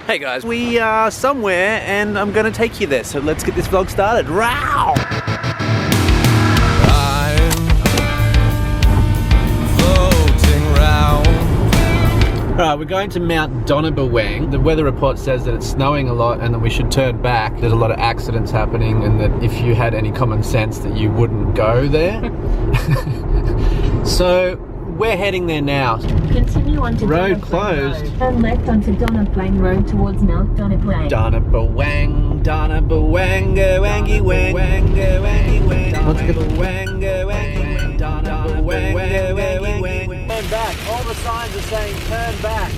Hey guys, we are somewhere and I'm gonna take you there, so let's get this vlog started. Row! I'm floating round. Alright, we're going to Mount Donna Buang. The weather report says that it's snowing a lot and that we should turn back. There's a lot of accidents happening and that if you had any common sense that you wouldn't go there. So we're heading there now. Continue on to Road Donna closed. Buang Road. Turn left onto Donna Buang Road towards Mount Donna Buang. Donna Buang, Donna Buang, wangy wang, wangy wang. Donna Buang, wangy, Donna Buang, wangy wang. Turn back. All the signs are saying turn back.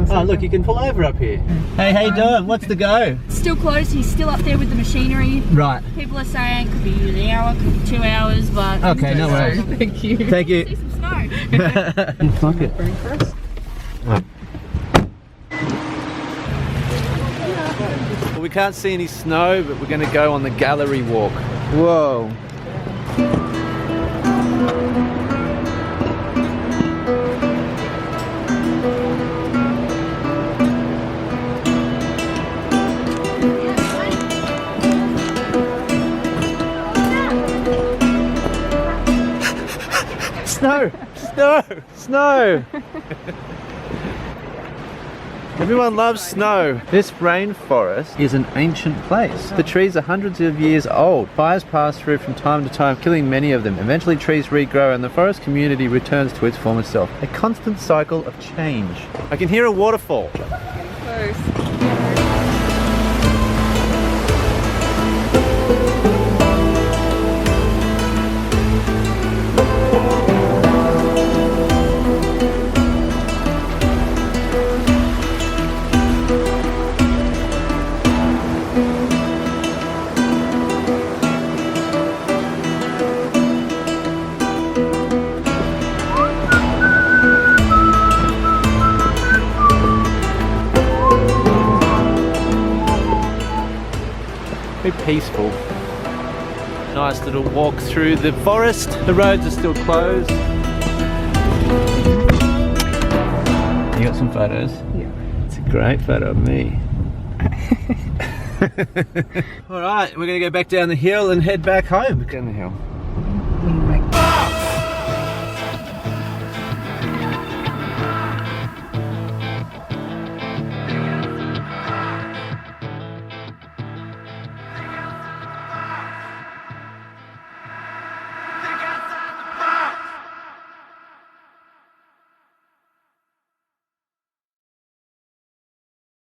Oh look, you can pull over up here. Hey, how you doing? What's the go? Still closed. He's still up there with the machinery. Right. People are saying it could be an hour, could be 2 hours, but Okay, no worries. Thank you. Thank you. See some snow. Fuck it. Rainforest. Well, we can't see any snow, but we're going to go on the gallery walk. Whoa. Snow! Snow! Snow! Everyone loves snow. This rainforest is an ancient place. The trees are hundreds of years old. Fires pass through from time to time, killing many of them. Eventually trees regrow and the forest community returns to its former self. A constant cycle of change. I can hear a waterfall. Close. Very peaceful. Nice little walk through the forest. The roads are still closed. You got some photos? Yeah. It's a great photo of me. Alright, we're gonna go back down the hill and head back home. Down the hill.